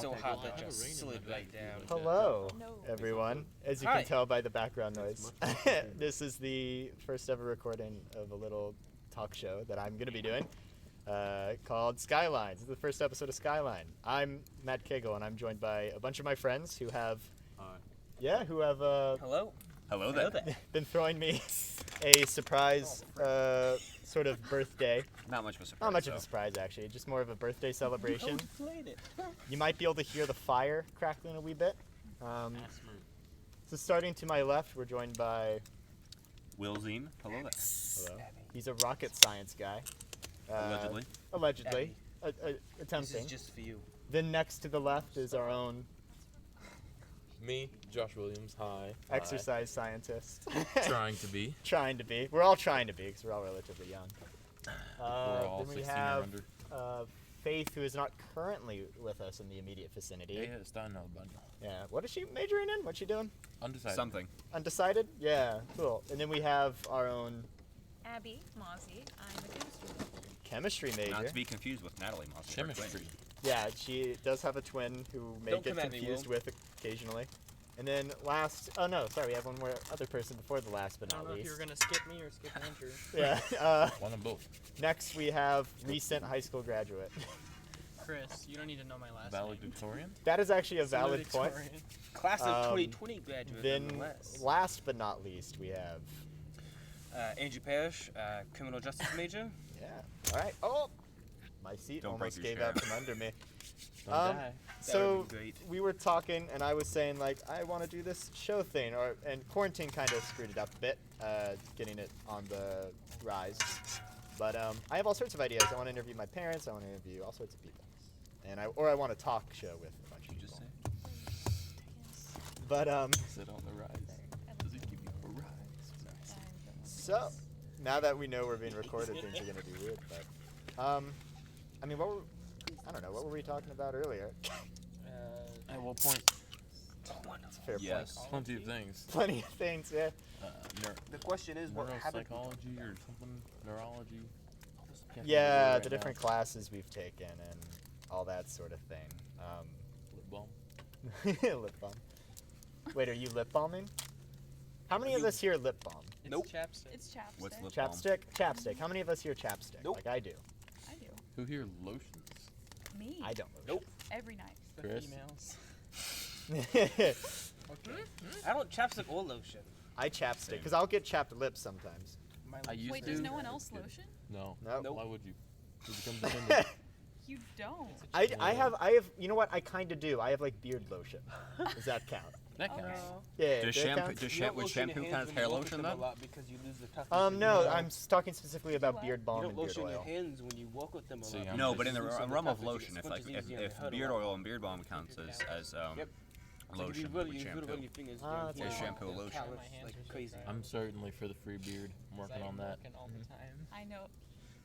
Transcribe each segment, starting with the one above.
so hot that just slid right down. Hello, everyone. As you Hi. can tell by the background noise, this is the first ever recording of a little talk show that I'm going to be doing called SKYLINE. This is the first episode of SKYLINE. I'm Matt Kegel, and I'm joined by a bunch of my friends who have, Hello? Hello there. been throwing me a surprise sort of birthday. Not much of a surprise. Not much of though. a surprise, actually. Just more of a birthday celebration. Played it. You might be able to hear the fire crackling a wee bit. So starting to my left, we're joined by... Will Zine. Hello there. Hello. He's a rocket science guy. Allegedly. Allegedly. This Attempting. is just for you. Then next to the left is our own Me, Josh Williams. Hi. exercise scientist. Trying to be. Trying to be. We're all trying to be because we're all relatively young. We're all Then we 16 have or under. Faith, who is not currently with us in the immediate vicinity. Yeah, it's done now, bud. Yeah. What is she majoring in? What's she doing? Undecided. Something. Undecided? Yeah. Cool. And then we have our own Abby Mozzie. I'm a chemistry major. chemistry major. Not to be confused with Natalie Moss. Chemistry. Yeah, she does have a twin who may Don't get come at me, confused Will. with occasionally. And then last, oh no, sorry, we have one more other person before the last but I don't not know if you least. were gonna skip me or skip Andrew. Yeah, One of both. next we have recent high school graduate. Chris, you don't need to know my last name. Valedictorian? That is actually a valid point. Salutatorian. Class of Um, 2020 graduate. Then nonetheless. last but not least we have, Andrew Parrish, criminal justice major. yeah, alright, oh! My seat Don't break almost your gave out chair. from under me. Don't Um, die. So would've been great. we were talking, and I was saying like I want to do this show thing, and quarantine kind of screwed it up a bit, getting it on the rise. But I have all sorts of ideas. I want to interview my parents. I want to interview all sorts of people, and I want to talk show with a bunch of You just people. say. But Sit on the rise. Does it give you a rise? so now that we know we're being recorded, things are gonna be weird. But I mean, I don't know. What were we talking about earlier? At what point? That's a fair Yes. point. Plenty of things. Plenty of things, yeah. The question is, what happened? Neuropsychology or something? Neurology? Can't Yeah, remember the right now. different classes we've taken and all that sort of thing. Lip balm. Lip balm. Wait, are you lip balming? How many of us here lip balm? It's Nope. chapstick. It's chapstick. What's lip balm? Chapstick? Chapstick. How many of us here chapstick? Nope. Like I do. I do. Who here lotions? Me. I don't. Nope. Every night. The Chris? females. I don't chapstick or lotion. I chapstick because I'll get chapped lips sometimes. My I used Wait, to. does no one else lotion? No. No. Nope. Why would you? You become dependent. You don't. I have. You know what? I kind of do. I have like beard lotion. Does that count? That counts. Oh. Yeah. Does that shampoo? counts? Does You don't would lotion your shampoo hands count as when hair you work lotion with them then? a lot because you lose the toughness. No, You I'm talking specifically about what? beard balm don't and beard lotion your oil. hands when you walk with them a See, lot. I'm No, just- but in the You lose some realm of toughness, it lotion, if like sponges easier on if your head a beard lot. oil and beard balm counts as Yep. So lotion if you really, with you shampoo. run your fingers Ah, down that's your Is right. shampoo a lotion? callus My hands like are so crazy. dry. I'm certainly for the free beard. I'm working on that. Working all the time. I know.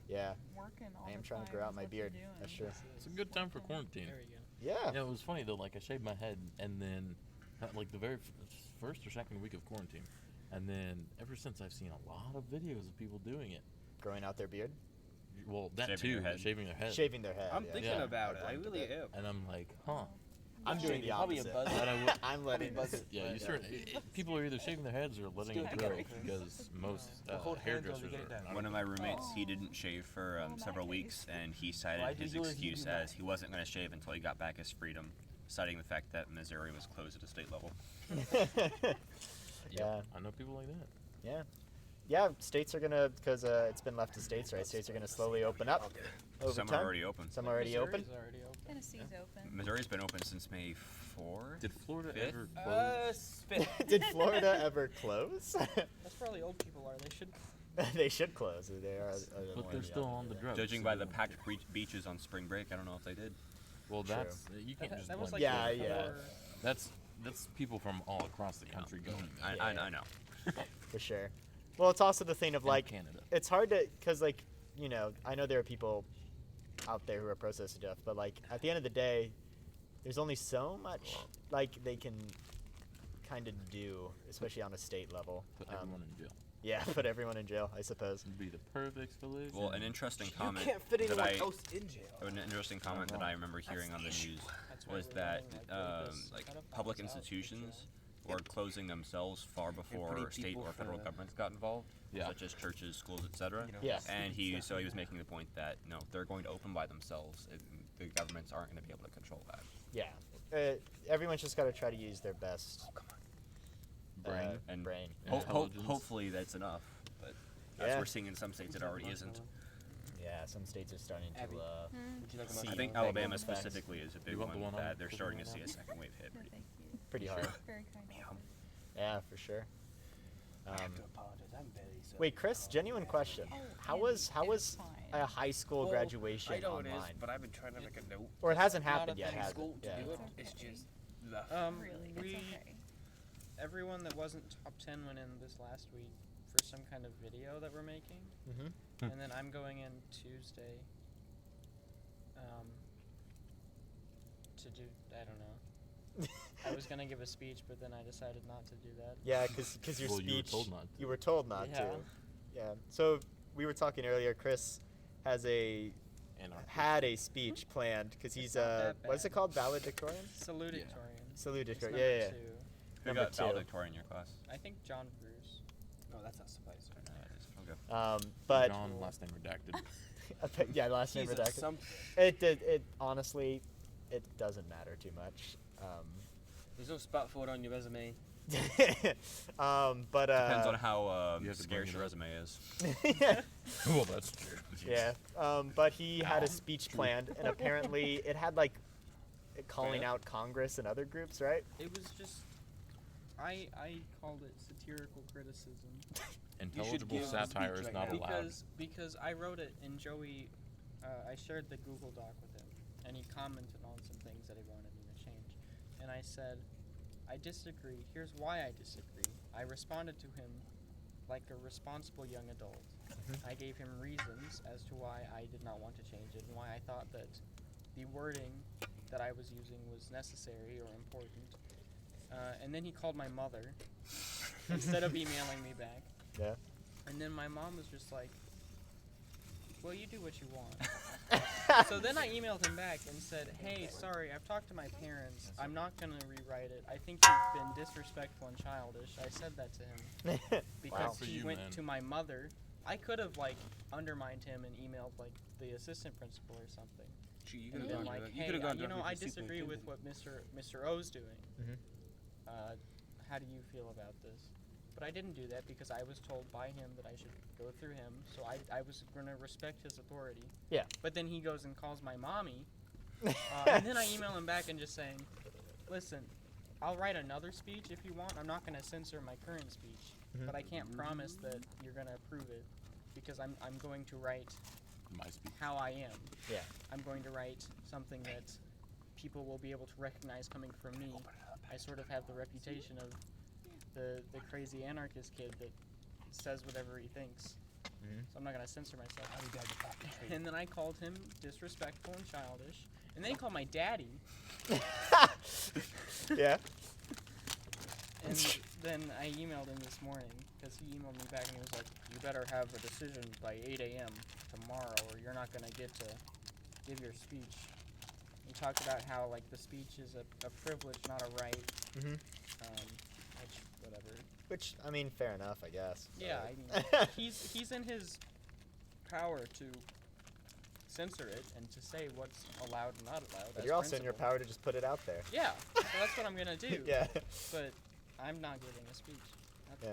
Yeah. Working all I am the trying to time grow out is my what you're beard. doing. That's true. It's a good time for quarantine. There we go. Yeah. Yeah, it was funny though. Like I shaved my head, and then like the very first or second week of quarantine, and then ever since I've seen a lot of videos of people doing it. Growing out their beard, Well, that Shaving too, your head. shaving their head. shaving their head. I'm yeah. thinking Yeah. about it. I I'd like to really bet. am. And I'm like, huh. I'm doing the Probably a opposite. buzz. But I would- I'm letting Probably this. buzz- Yeah, you But, certainly. People are either shaving their heads or letting it Still grow together. because most We'll hold hands while we hairdressers get it are. done. not One of my roommates, he Oh. didn't shave for Oh, my several face. weeks, and he Why cited do his you do excuse that? as he wasn't going to shave until he got back his freedom, citing the fact that Missouri was closed at a state level. Yeah. I know people like that. Yeah. Yeah, states are gonna, because it's been left to states, right? States are gonna slowly open up over Some time. are already open. Some are already open. Missouri's already open. Tennessee's open. Missouri's been open since May 4. Did Florida Fifth? ever close? Spit. Did Florida ever close? That's where all the old people are. They should. They should close. They are. But they're still on the drugs. Judging so- by the packed beaches on spring break, I don't know if they did. Well, True. that's you can't That, just. that was blame like Yeah, Florida. yeah. before- That's people from all across the country going. I know. For sure. Well, it's also the thing of And like, Canada. it's hard to, because like, you know, I know there are people out there who are processing stuff, but like at the end of the day, there's only so much like they can kind of do, especially on a state level. Put everyone in jail. Yeah, put everyone in jail, I suppose. It'd be the perfect solution. Well, an interesting You comment can't fit that anyone I else in jail. an interesting comment that I remember hearing on the news was were that running, rapists, like pedophiles public out, institutions were closing themselves far before putting state people or federal for- governments got involved, Yeah. such as churches, schools, etc. You know, Yeah. And he was making the point that no, they're going to open by themselves. And the governments aren't going to be able to control that. Yeah. Everyone's just got to try to use their best Brain. And brain. Intelligence. hopefully that's enough. But as Yeah. we're seeing in some states, it already isn't. Yeah, some states are starting to. Abby. Would you like a See. I mushroom? think Negative Alabama effects. specifically is a big You want one the one that on they're the starting to one see a now? second wave hit. No, thank you. Pretty hard. Very kind. Yum. Yeah, for sure. I have to apologize. I'm very sorry. Wait, Chris, genuine question. How was a high school Well, graduation I know online? it is, but I've been trying to make a note. Or it hasn't Not a happened yet, thing. has it? School to Yeah. do it. It's It's okay. just left. Really, it's we okay. everyone that wasn't top 10 went in this last week for some kind of video that we're making, Mm-hmm. and then I'm going in Tuesday. To do I don't know. I was gonna give a speech, but then I decided not to do that. Yeah, because your Well, you were speech. told not to. You were told not Yeah. to. Yeah. So we were talking earlier. Chris had a speech planned because he's It's not that what's it bad. called? Valedictorian. Salutatorian. It's Salutatorian. number Yeah, yeah. 2. Who Number got two. valedictorian in your class? I think John Bruce. No, that's not surprising. But John, last name redacted. yeah, last name He's a redacted. some- It honestly, it doesn't matter too much. There's no spot for it on your resume. But Depends on how You have to scarce bring your it up. resume is. Well, that's true. yeah. But he had a speech planned, and apparently it had like calling Yeah. out Congress and other groups, right? It was just I called it satirical criticism Intelligible give a satire speech is right not now. allowed. because I wrote it and Joey I shared the Google Doc with him and he commented on some things that he wanted me to change, and I said I disagree. Here's why I disagree. I responded to him like a responsible young adult. I gave him reasons as to why I did not want to change it and why I thought that the wording that I was using was necessary or important. And then he called my mother instead of emailing me back. Yeah. And then my mom was just like, well, you do what you want. So then I emailed him back and said, hey, sorry, I've talked to my parents. I'm not going to rewrite it. I think you've been disrespectful and childish. I said that to him because Wow. For he you, went man. to my mother. I could have, like, undermined him and emailed, like, the assistant principal or something. Gee, you And could been have gone. like, You hey, could have gone. you know, directly I to the disagree with superintendent. what Mr. O's doing. Mhm. How do you feel about this? But I didn't do that because I was told by him that I should go through him, so I was going to respect his authority. Yeah. But then he goes and calls my mommy, and then I email him back and just saying, listen, I'll write another speech if you want. I'm not going to censor my current speech, Mhm. but I can't promise that you're going to approve it because I'm going to write My speech. how I am. Yeah. I'm going to write something that people will be able to recognize coming from me. I sort of have the reputation of the crazy anarchist kid that says whatever he thinks. Mhm. So I'm not going to censor myself. How do you guys get back to trade? And then I called him disrespectful and childish. And then he called my daddy. Yeah. And then I emailed him this morning because he emailed me back and he was like, you better have a decision by 8 a.m. tomorrow or you're not going to get to give your speech. He talked about how, like, the speech is a privilege, not a right. Mhm. Which, whatever. Which, I mean, fair enough, I guess. Yeah, I but- mean, he's in his power to censor it and to say what's allowed and not allowed. But as you're also in your principle. power to just put it out there. Yeah, so that's what I'm gonna do. Yeah. But I'm not giving a speech. That's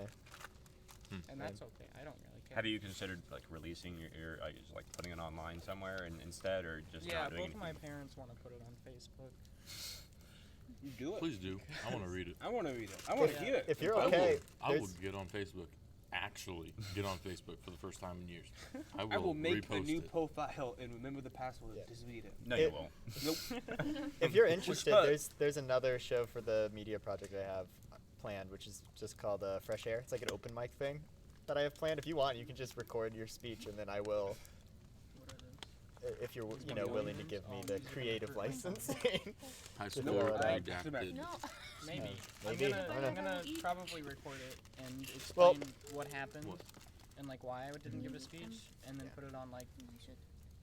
Yeah. And that's okay. I don't really care. Have you considered like releasing your just, like putting it online somewhere instead, or just Yeah, not doing both of my anything? parents want to put it on Facebook. You do it. Please do. I want to read it. I want to read it. I want to Yeah. hear it. If you're I okay, will there's- get on Facebook. Actually, get on Facebook for the first time in years. I will, I will make a repost new it. profile and remember the password. Yeah. Just read it. No, you It- won't. Nope. if you're interested, fun. there's another show for the media project I have planned, which is just called Fresh Air. It's like an open mic thing that I have planned. If you want, you can just record your speech, and then I will, What are those? if you're Who's you gonna know be willing to on give me yours? the Oh, these are gonna creative hurt my licensing. High Just school know that. redacted. No. Maybe. Maybe. I'm I gonna, don't I'm know. gonna probably record it and Well- explain what happened What? and like why I didn't give a speech, and then Yeah. put it on like You should.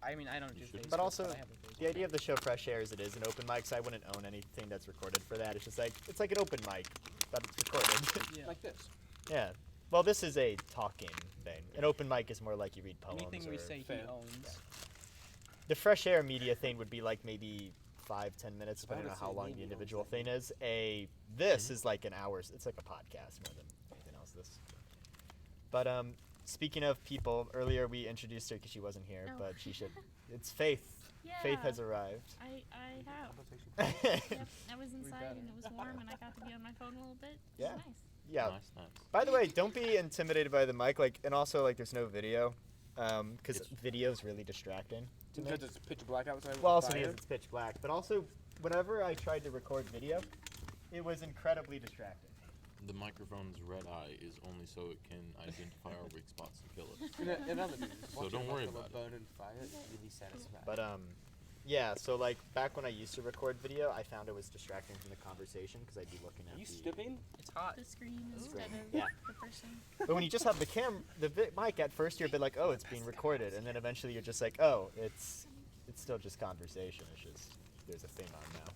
I mean, I don't do You should. Facebook, But also, I have a Facebook. the idea of the show Fresh Air is it is an open mic, so I wouldn't own anything that's recorded for that. It's just like, it's like an open mic, but it's recorded. Yeah. Like this. Yeah. Well, this is a talking thing. An open mic is more like you read poems. Anything we or say he Fair. owns. The Fresh Air media thing would be like maybe 5-10 minutes, depending would on how say long maybe the owns individual that thing is. This is like an hour. It's like a podcast more than anything else. This. But speaking of people, earlier we introduced her because she wasn't here, Oh. but she should. It's Faith. Yeah. Faith has arrived. I have. Yeah. Yep. I was got inside it. and it was warm and I got to be on my phone a little bit. It Yeah. was nice. Nice. By the way, don't be intimidated by the mic. Like, and also like, there's no video, because video is really distracting to me. Because it's pitch black outside. with Well, the also fire. because it's pitch black, but also whenever I tried to record video, it was incredibly distracting. The microphone's red eye is only so it can identify our weak spots and kill us. Another thing. So don't worry about it. Burn and fire is really satisfying. But yeah. So like back when I used to record video, I found it was distracting from the conversation because I'd be looking at Are you the. stepping? It's hot. The screen instead Screen. of Yeah. the person. But when you just have the mic at first, you're a bit like, oh, it's being recorded, and then eventually you're just like, oh, it's still just conversation. It's just there's a thing on now.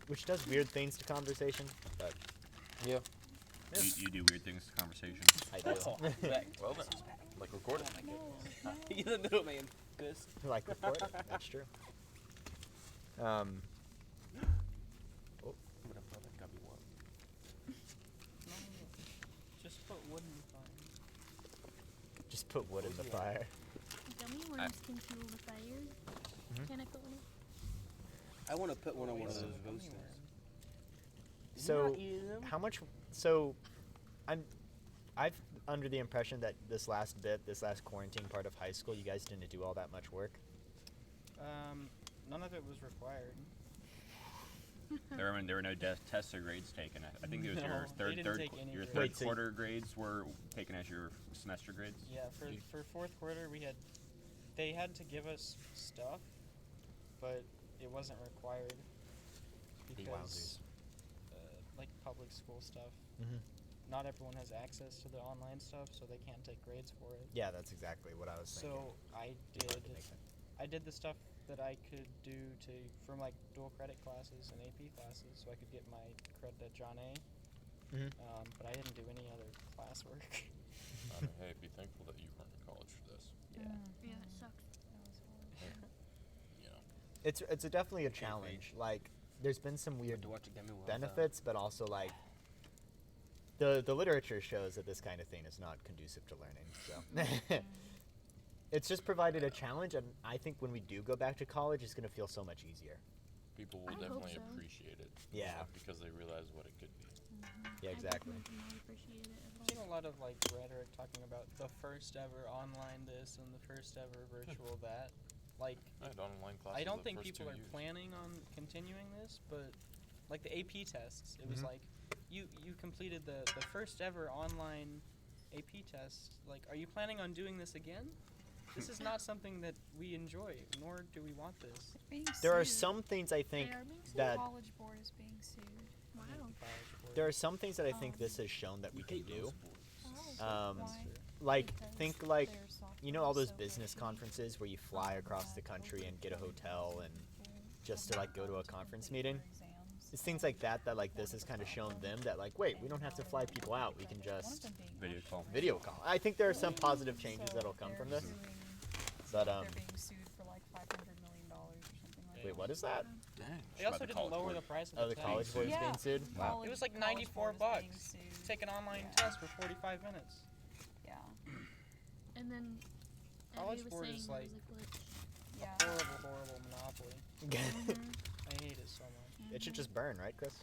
Which does weird things to conversation, but Yeah. You do weird things to conversation. I do. Well then, like recording. You're the middleman. This. Like recording. That's true. I'm gonna put that gummy one. Just put wood in the fire. Just put wood in the fire. Gummy worms can fuel the fire. Mhm. Can I put one? I want to put one on one of Waste those of gummy roasters. worm. So how much? So, I've under the impression that this last quarantine part of high school, you guys didn't do all that much work. None of it was required. There were no tests or grades taken. I think it was No, your they didn't take any your grades. third Wait, so quarter grades were taken as your semester grades. Yeah, for fourth quarter they had to give us stuff, but it wasn't required because like public school stuff. Mm-hmm. Not everyone has access to the online stuff, so they can't take grades for it. Yeah, that's exactly what I was thinking. So I did the stuff that I could do from like dual credit classes and AP classes, so I could get my credit at John A. Mhm. But I didn't do any other classwork. Hey, be thankful that you weren't in college for this. Yeah. Yeah, it sucks. You know. It's definitely a challenge. Like, there's been some weird To watch a gummy one. benefits, but also like the literature shows that this kind of thing is not conducive to learning. So it's just provided a challenge, and I think when we do go back to college, it's gonna feel so much easier. People I will hope definitely so. appreciate it. Yeah. Because they realize what it could be. Yeah, exactly. I definitely do not appreciate it at I've seen all. a lot of like rhetoric talking about the first ever online this and the first ever virtual that. Like, I had online classes. I don't the think first people 2 are years. planning on continuing this, but like the AP tests, it was Mhm. like you completed the first ever online AP test. Like, are you planning on doing this again? This is not something that we enjoy, nor do we want this. Being There are sued. some things I think They are being sued. The that College Board is being sued. Wow. there are some things that I think this has shown that we can do. Oh, why? Like Because think like their software you know all is those so business glitchy. conferences where you fly across the country and get a hotel and just to like go to a conference meeting. It's things like that like this has kind of shown them that like wait, we don't have to fly people out, we can just Video call. video call. I think there are some positive changes that'll come from this. But They're being sued for like $500 million or something like wait, what is that? Dang. They also the didn't College lower Board. the price of Oh, the the test. college board is Yeah. being sued. Wow. It was like College $94 Board is being bucks. sued. Take an online Yeah. test for 45 minutes. Yeah. And then College Abby was board saying is there like- was a glitch. Yeah. Horrible monopoly. I hate it so much. It should just burn, right, Chris?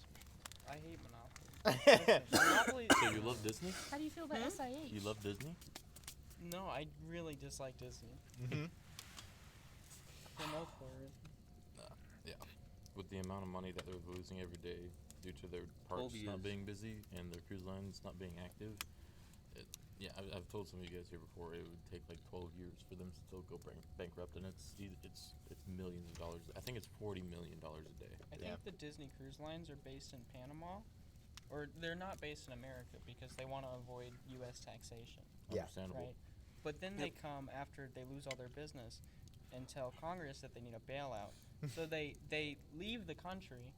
I hate monopoly. Listen, monopoly. So you love Disney? How do you feel about SIH? You love Disney? No, I really dislike Disney. Mm-hmm. For the most part. Yeah. With the amount of money that they're losing every day due to their parks not Phobias. being busy and their cruise lines not being active, I've told some of you guys here before it would take like 12 years for them to still go bankrupt, and it's millions of dollars. I think it's $40 million a day. I Yeah. think the Disney cruise lines are based in Panama, or they're not based in America because they want to avoid U.S. taxation. Yeah. Understandable. Right. But then they come after they lose all their business and tell Congress that they need a bailout. So they leave the country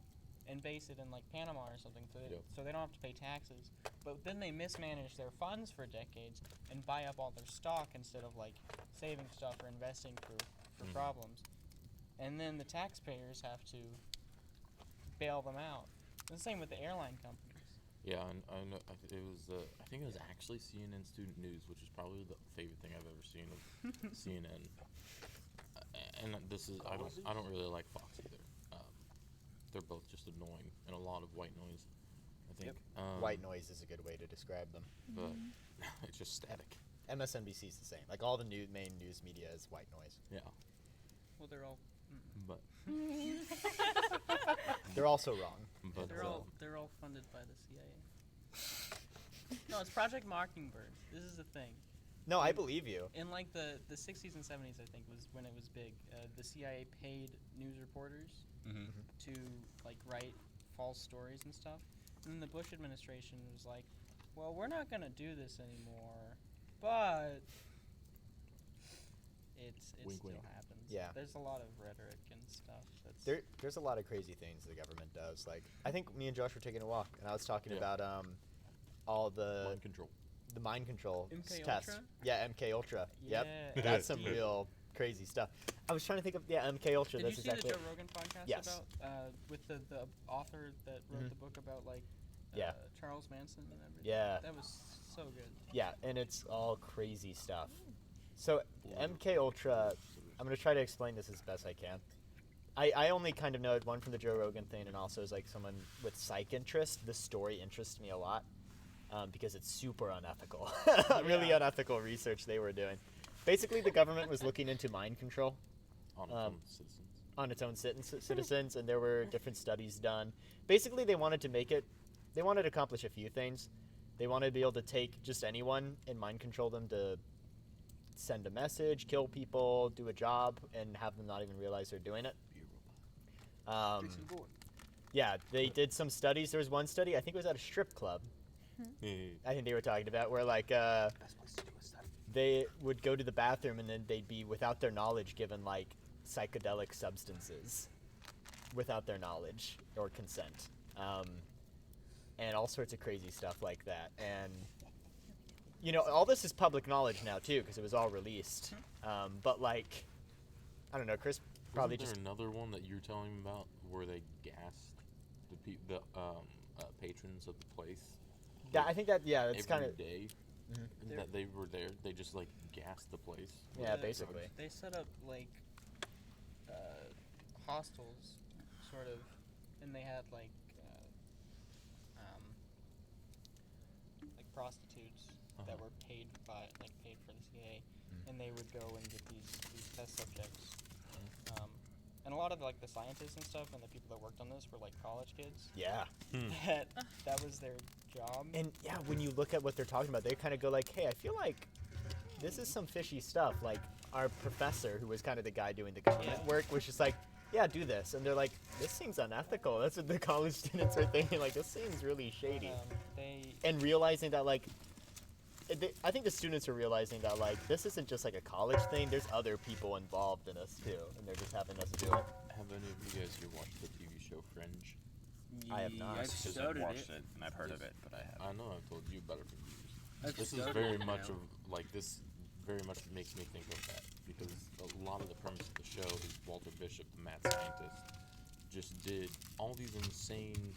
and base it in like Panama or something, so they don't have to pay taxes. But then they mismanage their funds for decades and buy up all their stock instead of like saving stuff or investing for problems. And then the taxpayers have to bail them out. The same with the airline companies. Yeah, I know. I think it was actually CNN Student News, which is probably the favorite thing I've ever seen of CNN. And this is I don't really like Fox either. They're both just annoying and a lot of white noise. I think. White noise is a good way to describe them. But it's just static. MSNBC is the same. Like all the main news media is white noise. Yeah. Well, they're all. But They're also wrong. but They're all funded by the CIA. No, it's Project Mockingbird. This is the thing. No, I believe you. In like the 60s and 70s, I think was when it was big. The CIA paid news reporters to like write false stories and stuff. And then the Bush administration was like, "Well, we're not gonna do this anymore," but it Wink, still wink. happens. Yeah. There's a lot of rhetoric and stuff. That's There's a lot of crazy things the government does. Like I think me and Josh were taking a walk, and I was talking about all the mind control. the mind control MK tests. Ultra? Yeah, MK Ultra. Yeah. Yep, that's some real crazy stuff. I was trying to think of MK Ultra. Did That's you see exactly the Joe Rogan podcast Yes. about with the author that wrote the book about like Yeah. Charles Manson and everything? Yeah. That was so good. Yeah, and it's all crazy stuff. So MK Ultra, I'm gonna try to explain this as best I can. I only kind of know it, one from the Joe Rogan thing, and also as like someone with psych interest. The story interests me a lot because it's super unethical, really unethical research they were doing. Basically, the government was looking into mind control On its own citizens. on its own citizens, and there were different studies done. Basically, they wanted to accomplish a few things. They wanted to be able to take just anyone and mind control them to send a message, kill people, do a job, and have them not even realize they're doing it. Yeah, they did some studies. There was one study, I think it was at a strip club, I think they were talking about, where like Best place to do a study. they would go to the bathroom and then they'd be, without their knowledge, given like psychedelic substances without their knowledge or consent. And all sorts of crazy stuff like that. And, you know, all this is public knowledge now, too, because it was all released. But, like, I don't know, Chris probably Wasn't just... there another one that you were telling me about where they gassed the patrons of the place? Yeah, I think that, yeah, it's kind every of... day that they were there, they just like gassed the place. with Yeah, drugs. basically. They set up like hostels, sort of, and they had like prostitutes that were paid for the CIA, and they would go and get these test subjects. And a lot of like the scientists and stuff and the people that worked on this were like college kids. Yeah. That was their job. And, yeah, when you look at what they're talking about, they kind of go like, hey, I feel like this is some fishy stuff. Like, our professor, who was kind of the guy doing the government work, was just like, yeah, do this. And they're like, this seems unethical. That's what the college students are thinking. Like, this seems really shady. And realizing that, like, I think the students are realizing that, like, this isn't just, like, a college thing. There's other people involved in this, too. And they're just having us do it. Have any of you guys here watched the TV show Fringe? I have not. I Because I've started watched it. it and I've heard of it, but I haven't. I know I've told you about it for years. I've This is started very it much now. of like this. Very much makes me think of that because a lot of the premise of the show is Walter Bishop, the mad scientist, just did all these insane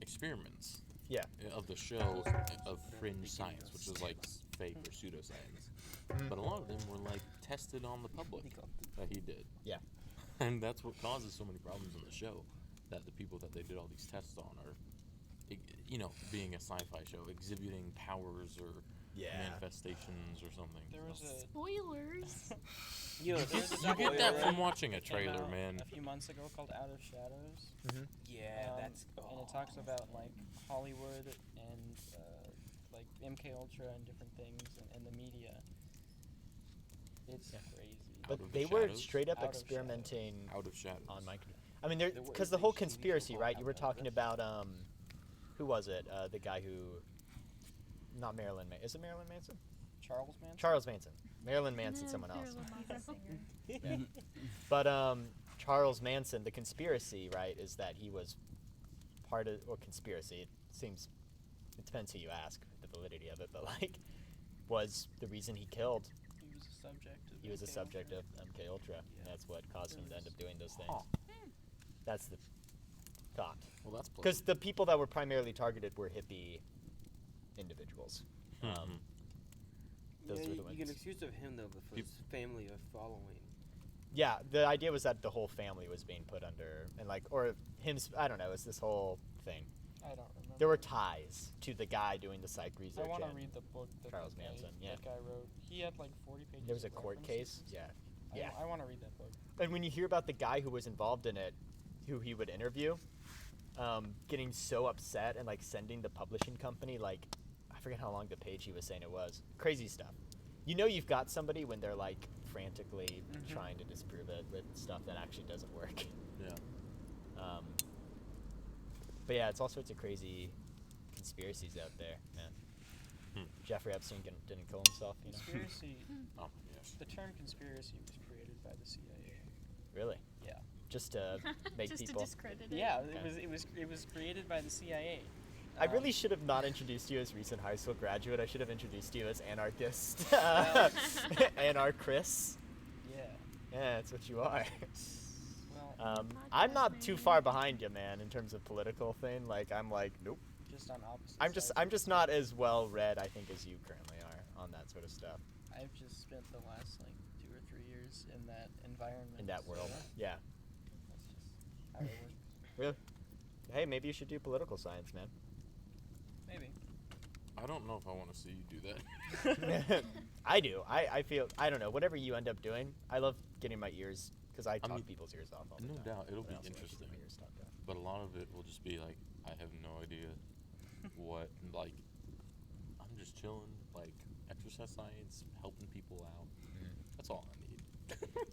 experiments. Yeah. Of the show of fringe science, which is like fake or pseudoscience. But a lot of them were like tested on the public that he did. Yeah. And that's what causes so many problems in the show. That the people that they did all these tests on are, you know, being a sci-fi show, exhibiting powers or manifestations or something. There was a Spoilers. you get that from watching a trailer, man. A few months ago called Out of Shadows. Yeah, that's. And it talks about like Hollywood and like MK Ultra and different things and the media. It's crazy. But Out of they the were shadows? straight up Out of experimenting Out of shadows. on mind control. I mean, because the whole conspiracy, right? You were talking about, who was it? The guy who, not Marilyn Manson. Is it Marilyn Manson? Charles Manson. Charles Manson. Marilyn Manson, someone else. He's a singer. Yeah. But Charles Manson, the conspiracy, right, is that he was part of, well, conspiracy, it depends who you ask, the validity of it, but like, was the reason he killed. He was a subject of. He was a MK subject Ultra. of MK Ultra, and Yeah. that's what caused him to end up doing those things. Huh. That's the thought. Well, that's Because the people that were primarily targeted were hippie individuals. Those Yeah, were the you can ones. excuse of him though, but for his family of following. Yeah, the idea was that the whole family was being put under, and like, or him, I don't know, it's this whole thing. I don't remember. There were ties to the guy doing the psych I research. want to and read the book that Charles that guy- Manson, yeah. That guy wrote. He had like 40 pages. There was a of court case. references. Yeah. Yeah. I want to read that book. And when you hear about the guy who was involved in it, who he would interview, getting so upset and like sending the publishing company, like, I forget how long the page he was saying it was. Crazy stuff. You know you've got somebody when they're like frantically Mhm. trying to disprove it with stuff that actually doesn't work. Yeah. But yeah, it's all sorts of crazy conspiracies out there, man. Jeffrey Epstein didn't kill himself, you know? Conspiracy. Oh, yes. The term conspiracy was created by the CIA. Really? Yeah. Just to make Just people. to discredit it. Yeah, Okay. it was created by the CIA. I really should have not introduced you as recent high school graduate. I should have introduced you as anarchist. Well- Anarchris. Yeah. Yeah, that's what you are. Well, I'm not too far behind you, man, in terms of political thing. Like, I'm like, nope. just on opposite. I'm just not as well read, I think, as you currently are on that sort of stuff. I've just spent the last like 2 or 3 years in that environment. In that so world. Yeah. That's just how it works. Really? Hey, maybe you should do political science, man. Maybe. I don't know if I want to see you do that. I do. I feel, I don't know, whatever you end up doing, I love getting my ears, because I talk mean, people's ears off all the no time. doubt, it'll But I be also like to keep interesting. my ears talked off. But a lot of it will just be like, I have no idea what, like, I'm just chilling, like, exercise science, helping people out. That's all I need.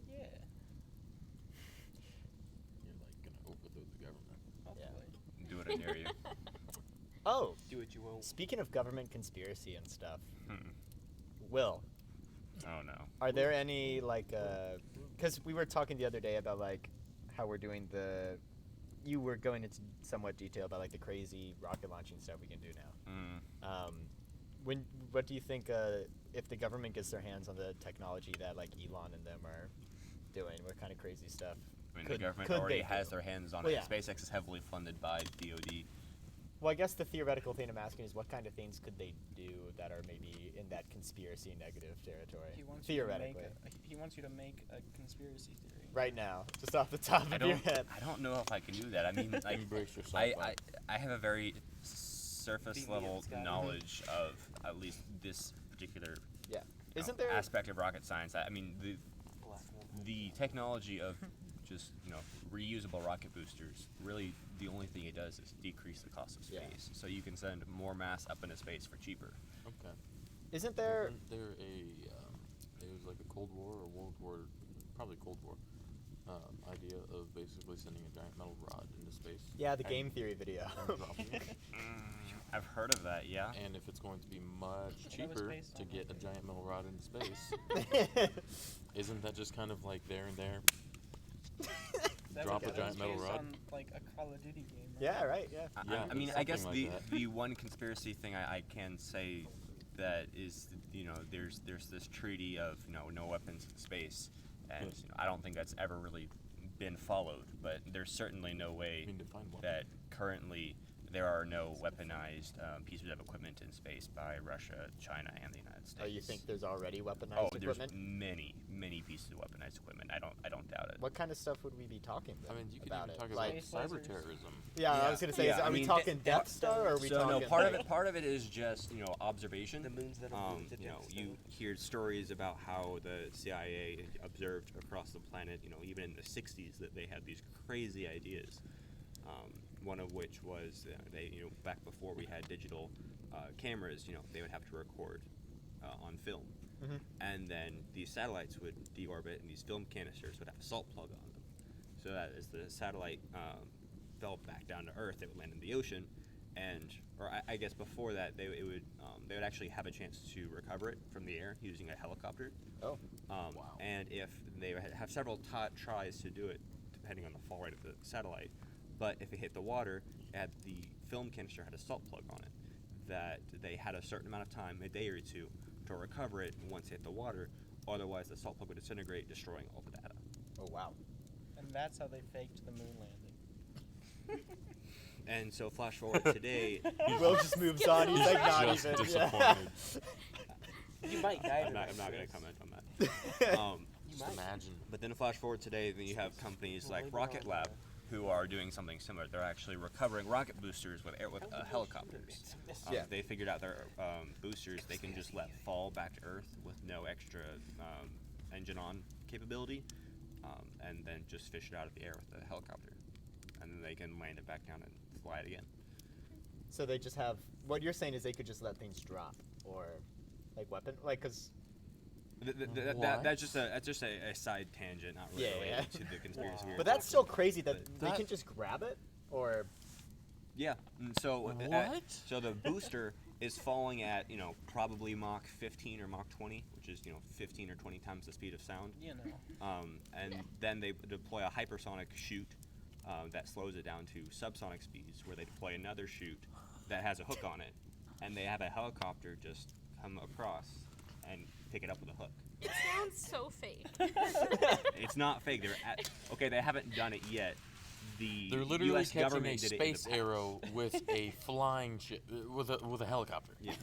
Yeah. You're like gonna overthrow the government. Hopefully. Do it, I dare you. Oh, Do what you won't. speaking of government conspiracy and stuff, Hmm. Will, Oh no. are there any, like, because we were talking the other day about, like, how we're doing you were going into somewhat detail about, like, the crazy rocket launching stuff we can do now. What do you think, if the government gets their hands on the technology that, like, Elon and them are doing, what kind of crazy stuff? I mean, could- the government could already they has do? their hands on Well, it. yeah. SpaceX is heavily funded by DoD. Well, I guess the theoretical thing I'm asking is what kind of things could they do that are maybe in that conspiracy negative territory? He wants Theoretically. he wants you to make a conspiracy theory. Right now, just off the top I of your don't. head. I don't know if I can do that. I mean, like, Embrace your I sci-fi. have a very surface Beat me level up, Scott. knowledge of at least this particular Yeah. you know, Isn't there? aspect of rocket science. I mean, Black woman. the technology of just reusable rocket boosters, really the only thing it does is decrease the cost of Yeah. space. So you can send more mass up into space for cheaper. Okay. Isn't there? Wasn't there it was like a Cold War or World War, probably Cold War, idea of basically sending a giant metal rod into space. Yeah, the and- game theory video. and dropping it. I've heard of that, yeah. And if it's going to be much That was cheaper based to on get a that. giant metal rod into space, isn't that just kind of like there and there? That Drop was, a that giant was metal based rad. on like a Call of Duty game. Right? Yeah, right. Yeah. Yeah, I mean, I something guess like the that. the one conspiracy thing I can say that is, there's this treaty of no weapons in space, and Yes. I don't think that's ever really been followed. But there's certainly no way I mean, define one. that currently there are no weaponized pieces of equipment in space by Russia, China, and the United States. Oh, you think there's already weaponized Oh, there's equipment? many pieces of weaponized equipment. I don't doubt it. What kind of stuff would we be talking I mean, you could about even it? talk Like, about Space cyber lasers. terrorism. yeah, I was gonna say, Yeah, are I we mean, talking Death Star, or are we So talking? no, part like- of it is just observation. The moons that are moved, the You Death you Star. hear stories about how the CIA observed across the planet. Even in the '60s, that they had these crazy ideas. One of which was they back before we had digital cameras, they would have to record on film, Mhm. and then these satellites would deorbit, and these film canisters would have a salt plug on them, so that as the satellite fell back down to Earth, it would land in the ocean, or I guess before that, they would actually have a chance to recover it from the air using a helicopter. Oh. Wow. And if they would have several tries to do it, depending on the fall rate of the satellite, but if it hit the water, the film canister had a salt plug on it, that they had a certain amount of time, a day or two, to recover it once it hit the water. Otherwise, the salt plug would disintegrate, destroying all the data. Oh wow. And that's how they faked the moon landing. And so, flash forward today. Will just moves on. He's like not Just even. disappointed. You might die. I'm not going to comment on that. Just imagine. But then, flash forward today, then you have companies like Rocket Lab, who are doing something similar. They're actually recovering rocket boosters with helicopters. Yeah. They figured out their boosters they can just let fall back to Earth with no extra engine on capability, and then just fish it out of the air with a helicopter, and then they can land it back down and fly it again. So they just have. What you're saying is they could just let things drop, or like weapon, like because. That's just a side tangent, not really related to the conspiracy. we were But that's talking still about. crazy that But they can just grab it, or. Yeah. So What? so the booster is falling at probably Mach 15 or Mach 20, which is 15 or 20 times the speed of sound. You know. And then they deploy a hypersonic chute that slows it down to subsonic speeds, where they deploy another chute that has a hook on it, and they have a helicopter just come across and pick it up with a hook. It sounds so fake. It's not fake. Okay, they haven't done it yet. They're literally US catching a government did it in the space past. arrow with a flying ship, with a helicopter. Yeah.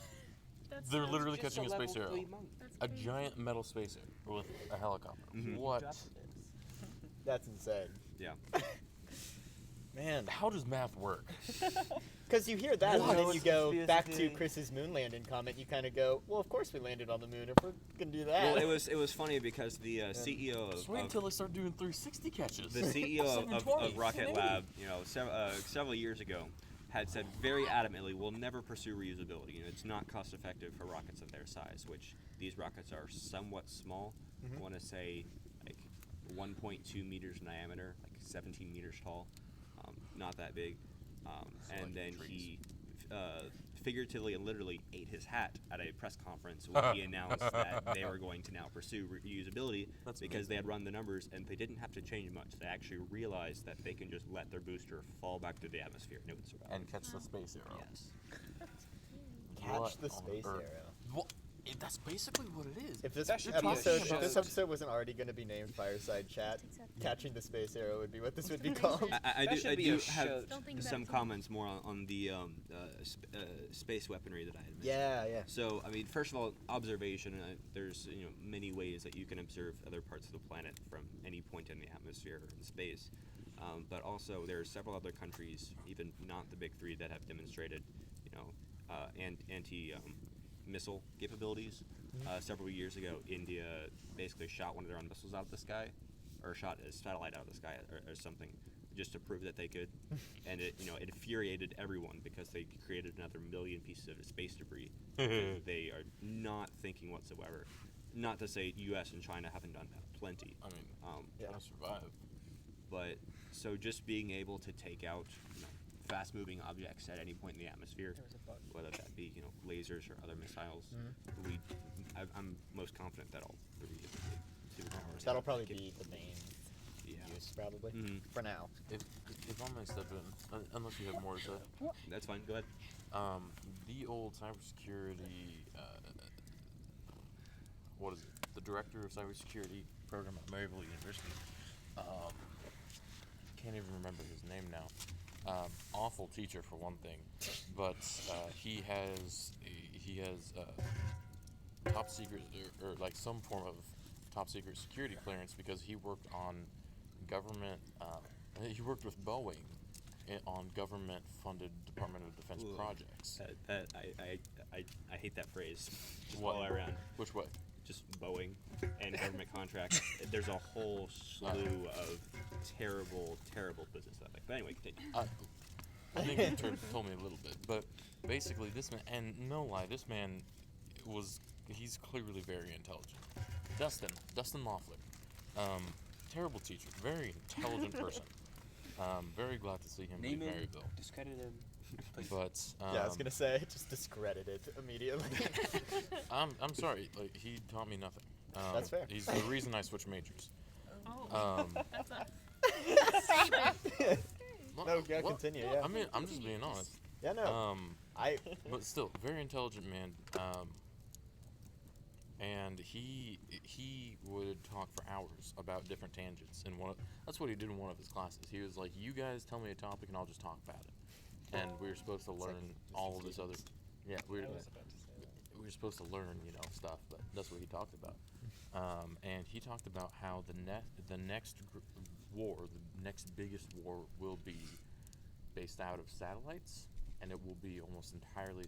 They're literally Just catching a space level arrow. 3 monk. A giant metal space arrow with a helicopter. Mhm. What? Drop this. That's insane. Yeah. Man. How does math work? Because you hear that, What? and then What's you the go conspiracy back to theory? Chris's moon landing comment. You kind of go, well, of course we landed on the moon if we're gonna do that. Well, it was funny because the CEO Just wait of until they start doing 360 catches. the CEO of 720, Rocket 780. Lab, several years ago, had said very adamantly, we'll never pursue reusability. It's not cost effective for rockets of their size, which these rockets are somewhat small. I want to say like 1.2 meters in diameter, like 17 meters tall, not that big. And like then trees. he figuratively and literally ate his hat at a press conference when he announced that they were going to now pursue reusability That's because they had run the numbers and they didn't have to change much. They actually realized that they can just let their booster fall back to the atmosphere and it would survive. And catch the space arrow. Yes. Catch What the on space earth? arrow. Well, that's basically what it is. If this That should be a episode, show. if this episode wasn't already going to be named Fireside Chat, catching the space arrow would be what this would be called. I That do, should I be do a show. have Don't think some that's comments more on the space weaponry that I had mentioned. Yeah. So, I mean, first of all, observation. There's many ways that you can observe other parts of the planet from any point in the atmosphere or in space. But also, there are several other countries, even not the big three, that have demonstrated, anti-missile capabilities. Several years ago, India basically shot one of their own missiles out of the sky, or shot a satellite out of the sky, or something, just to prove that they could. And it infuriated everyone because they created another million pieces of space debris. Because they are not thinking whatsoever. Not to say U.S. and China haven't done that plenty. I mean, Yeah. trying to survive. But so just being able to take out fast-moving objects at any point in the atmosphere, There was a bug. whether that be lasers or other missiles, I'm most confident that all three of the superpowers. That'll have probably cap- be the main Yeah. use, probably, Mhm. for now. If I may step in, unless you have more to say. That's fine. Go ahead. The old cybersecurity, what is it? The director of cybersecurity program at Maryville University. Can't even remember his name now. Awful teacher for one thing, but he has top secret or like some form of top secret security clearance because he worked on government. He worked with Boeing on government-funded Department of Defense Ooh. projects. I hate that phrase. Just What? all around. Which way? Just Boeing and government contracts. There's a whole slew of terrible business ethics. But anyway, continue. I think you told me a little bit, but basically this man, and no lie, this man he's clearly very intelligent. Dustin Loeffler, terrible teacher, very intelligent person. Very glad to see him Name leave him. Maryville. Discredit him. But yeah, I was gonna say just discredited immediately. I'm sorry. Like he taught me nothing. That's fair. He's the reason I switched majors. Oh, that's a No, yeah, continue. Yeah. I mean, I'm just being honest. Yeah, no. But still, very intelligent man. And he would talk for hours about different tangents. And that's what he did in one of his classes. He was like, "You guys tell me a topic, and I'll just talk about it." And we were supposed to learn all of this other. Yeah, we I was about to say that. we were supposed to learn, stuff. But that's what he talked about. And he talked about how the next war, the next biggest war, will be based out of satellites, and it will be almost entirely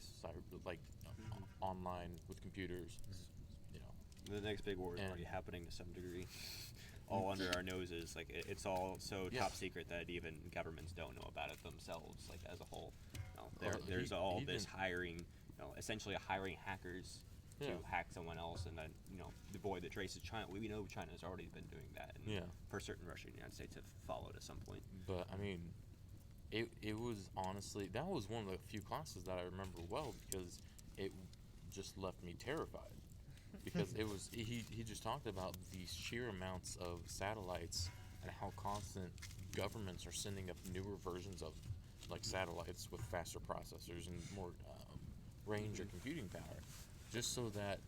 online with computers. The next big war is already happening to some degree, all under our noses. Like it's all so top secret that even governments don't know about it themselves. Like as a whole, there's all this hiring, essentially hiring hackers to hack someone else, and then the boy that traces China. We know China's already been doing that, and for certain Russia and the United States have followed at some point. But I mean, it was honestly, that was one of the few classes that I remember well, because it just left me terrified. Because it was he just talked about these sheer amounts of satellites and how constant governments are sending up newer versions of like satellites with faster processors and more range or computing power, just so that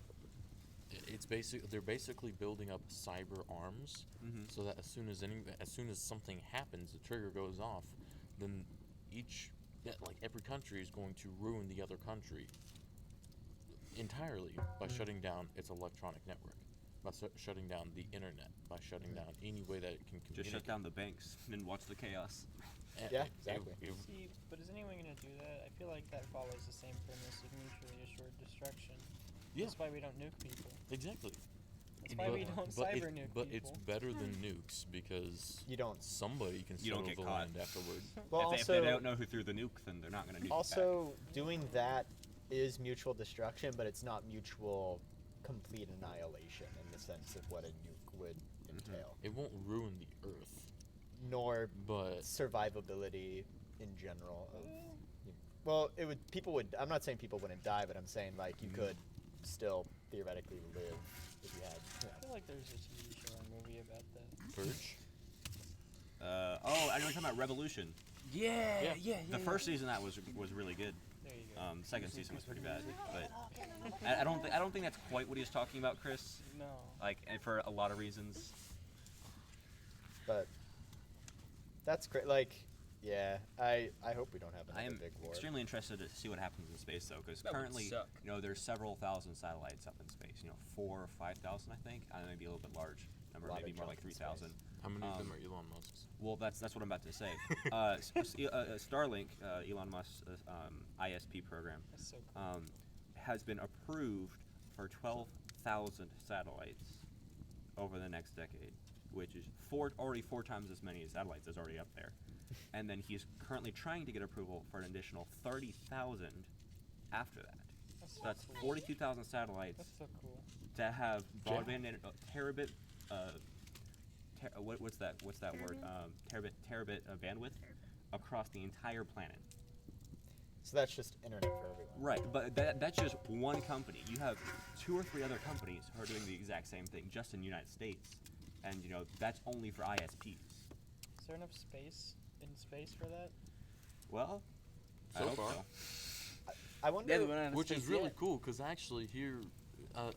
they're basically building up cyber arms, so that as soon as something happens, the trigger goes off, then every country is going to ruin the other country entirely by shutting down its electronic network, by shutting down the internet, by shutting down any way that it can communicate. Just shut down the banks and watch the chaos. Yeah, exactly. See, but is anyone going to do that? I feel like that follows the same premise of mutually assured destruction. Yeah. That's why we don't nuke people. Exactly. That's why we don't cyber nuke But people. it's better than nukes, because somebody can You don't settle get the caught. land afterward. Well, if they don't know who threw the nuke, then they're not going to nuke. also doing that is mutual destruction, but it's not mutual complete annihilation in the sense of what a nuke would entail. It won't ruin the earth, Nor but survivability in general. Well, people would. I'm not saying people wouldn't die, but I'm saying like you could still theoretically live if you had. I feel like there's a TV show or movie about that. Purge. I know you're talking about Revolution. Yeah. The first season of that was really good. There you go. The second season was pretty bad, but I don't think that's quite what he was talking about, Chris. No. Like, and for a lot of reasons. But that's great. Like, yeah, I hope we don't have I another am big war. extremely interested to see what happens in space, though, because That would currently, suck. there's several thousand satellites up in space. 4,000 or 5,000, I think. Maybe a little bit large number, A lot maybe of more junk like in 3,000. How many of them are Elon Musk's? Well, that's what I'm about to say. Starlink, Elon Musk's ISP program, That's so cool. has been approved for 12,000 satellites over the next decade, which is already four times as many satellites as already up there. And then he's currently trying to get approval for an additional 30,000 after that. That's So that's cool. 42,000 satellites That's so cool. to have broadband and terabit. What's that word? Terabit bandwidth across the entire planet. So that's just internet for everyone. Right, but that's just one company. You have 2 or 3 other companies who are doing the exact same thing just in the United States, and that's only for ISPs. Is there enough space in space for that? Well, I So hope far. so. I wonder. Yeah, the one out of Which space is really yet. cool, because actually here,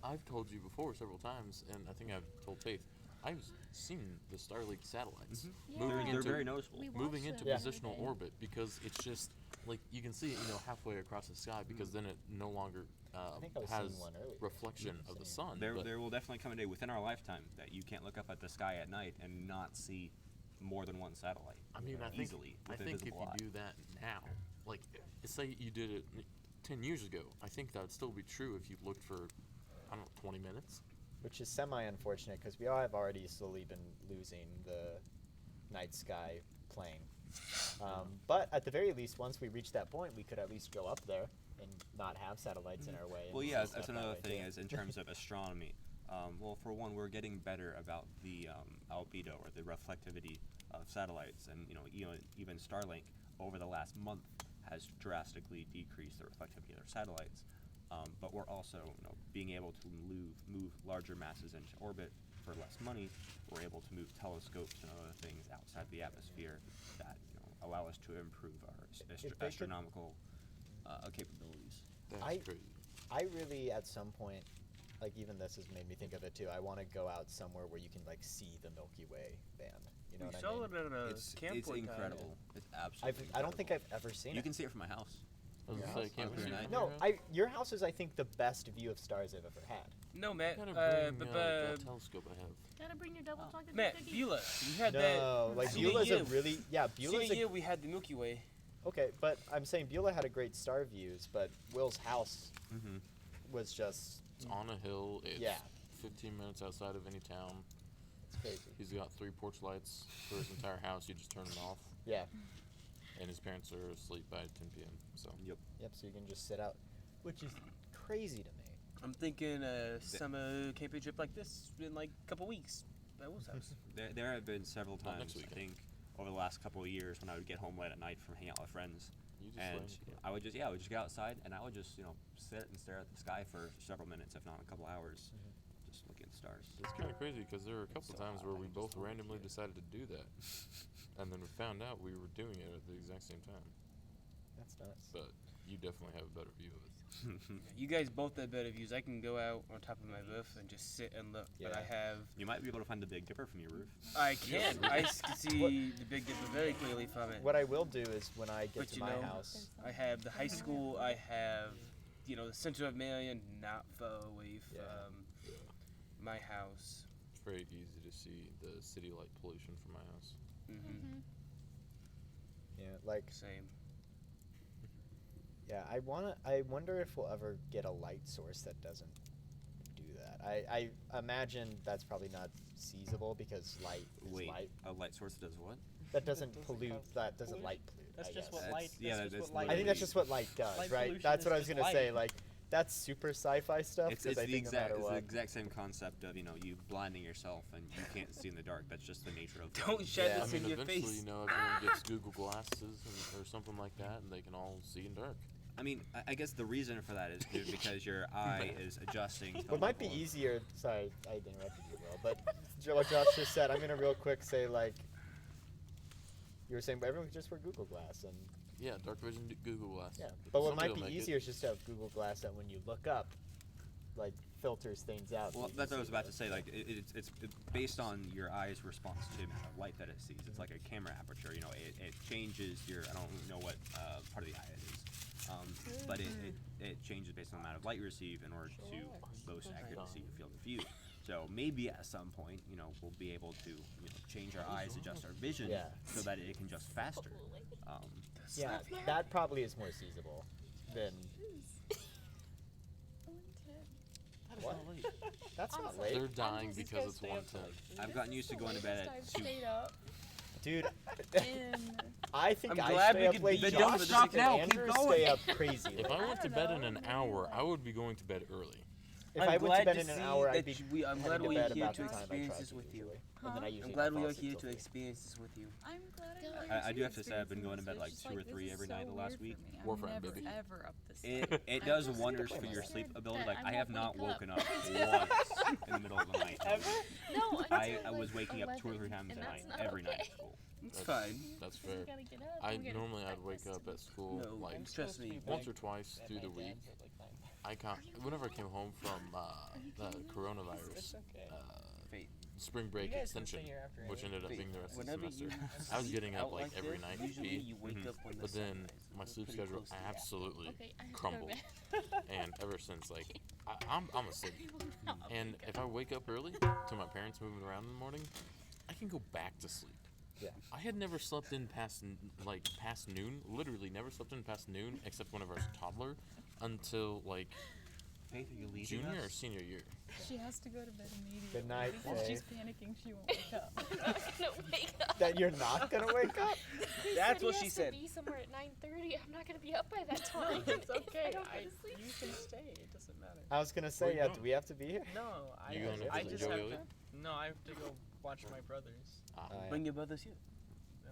I've told you before several times, and I think I've told Faith, I've seen the Starlink satellites moving They're into very noticeable. moving into Yeah. positional orbit, because it's just like you can see it, halfway across the sky, because then it no longer think I was seeing has one earlier. reflection of the sun. There but will definitely come a day within our lifetime that you can't look up at the sky at night and not see more than one satellite. I mean, I think easily. I with think if invisible you eye. do that now, like say you did it 10 years ago, I think that would still be true if you looked for, I don't know, 20 minutes. Which is semi-unfortunate because we all have already slowly been losing the night sky plane. But at the very least, once we reach that point, we could at least go up there and not have satellites in our way. Well, and yeah, see that's stuff that another way, thing too. is in terms of astronomy. Well, for one, we're getting better about the albedo or the reflectivity of satellites, and even Starlink over the last month has drastically decreased the reflectivity of their satellites. But we're also, being able to move larger masses into orbit for less money. We're able to move telescopes and other things outside the atmosphere that allow us to improve our astronomical capabilities. That's I- crazy. I really, at some point, like even this has made me think of it too. I want to go out somewhere where you can like see the Milky Way band. You know We what saw I mean? it at a It's camp one time. incredible. It's I absolutely. don't think incredible. I've ever seen You it. can see it from my house. I was Your gonna say, house? can't we Very see it nice. from No, your house? your house is I think the best view of stars I've ever had. No, Matt. Gotta bring that but telescope I have. Gotta bring your double chocolate Matt, cookie. Beulah. We had that. No, like Senior Beulah's a year. really Beulah's Senior a year, we had the Milky Way. okay, but I'm saying Beulah had a great star views, but Will's house Mm-hmm. was just It's on a hill. It's Yeah. 15 minutes outside of any town. it's crazy. He's got 3 porch lights for his entire house. You just turn them off. Yeah. And his parents are asleep by 10 p.m. So Yep. Yep. So you can just sit out, which is crazy to me. I'm thinking a summer camping trip like this in like a couple weeks at Will's house. There have been several Not times, next I weekend. think, over the last couple of years when I would get home late at night from hanging out with friends, you just and let him I would just go outside and I would just sit and stare at the sky for several minutes, if not a couple hours, just looking at the stars. It's kind of crazy because there were a couple so times hot, where I we can both just look at randomly you. decided to do that, and then we found out we were doing it at the exact same time. That's nuts. But you definitely have a better view of it. You guys both have better views. I can go out on top of my roof and just sit and look, but I Yeah. have. You might be able to find the Big Dipper from your roof. I can. can see the Big Dipper very clearly from it. What I will do is when I get But to you my know- house. I have the high school. I have, the center of Marion, not far away from Yeah. my house. It's very easy to see the city light pollution from my house. Mm-hmm. Yeah, like Same. yeah, I wonder if we'll ever get a light source that doesn't do that. I imagine that's probably not feasible because light is Wait, light. a light source that does what? That doesn't doesn't pollute. cause That doesn't pollution? light pollute. That's I just guess. what light. Yeah, That's just that's what light. I think that's just what light does, Light right? pollution That's is what I was just gonna say. light. Like that's super sci-fi stuff. It's 'cause I the think no exact matter it's the what. exact same concept of you blinding yourself and you can't see in the dark. That's just the nature of. Don't shed Yeah. I this mean, in your eventually, face. everyone gets Google glasses or something like that, and they can all see in dark. I mean, I guess the reason for that is because your eye is adjusting. To What might be level. easier? Sorry, I interrupted you, Will. But what Josh just said, I'm gonna real quick say like. You were saying, but everyone could just wear Google Glass and Yeah, dark vision Google Glass. yeah. But what Somebody might will be make it. easier is just to have Google Glass that when you look up, like filters things out. so Well, you can that's what I was see about to those. say. Like, it's based on your eye's response to the amount of light that it sees. It's like a camera aperture. It changes your. I don't know what part of the eye it is, but it changes based on the amount of light you receive in order to most accurately see your field of view. So maybe at some point, we'll be able to change our eyes, adjust our vision, Yeah. so that it can adjust faster. Yeah, that probably is more feasible than. What? That's not late, They're dying because it's 1:10. I've gotten used to going to bed at 2. Stayed up dude. in I think I'm I glad stay we up could late. be Josh done with this and now. Keep Andrew going. stay up crazy. If I went to I bed don't in an know, hour, maybe I would be going to bed early. If I'm I went to glad bed to in an see hour, I'd that be I'm heading glad to we're bed here about to the time I experience try this to with you. usually. And then I I'm usually glad don't we fall are asleep here till to 3. experience this with you. I'm glad I do have to say I've been going to bed like 2 or 3 every night the last week. Warframe, never, baby. ever up this It I does just wonders don't for your sleep understand ability. that Like I I have won't not wake woken up. up once in the middle of the night. No, I was waking up 2 or 3 times a night every night at school. It's fine. That's You fair. gotta get up. I we're gonna normally have I'd wake breakfast. up at school No, like I'm trust me. once or twice through the week. Whenever I came home from the coronavirus Fate. spring break extension, which ended up being the rest of the Whenever semester, you I was getting up out like every this, night to usually pee. you wake up when the But sun then rises. my We're sleep pretty schedule close to that. absolutely Okay, I have crumbled, to go to bed. and ever since like I'm a sleep. And if I wake up early to my parents moving around in the morning, I can go back to sleep. Yeah. I had never slept in past noon. Literally never slept in past noon, except whenever I was a toddler, until like Faith, are you leaving junior or us? senior year. She has to go to bed immediately. Good night, because Faye. she's panicking she won't wake up. No, wake up. That you're not gonna wake up? That's what he she has said. To be somewhere at 9:30. I'm not gonna be up by that time. It's okay. I don't go to sleep. You can stay. It doesn't matter. I was gonna Where say, you yeah. going? Do we have to be here? No, You going to I visit just have Joey? to. No, I have to go watch my brothers. Oh, yeah. Bring your brothers here. No.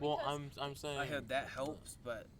Well, Because- I'm saying. I heard that helps, but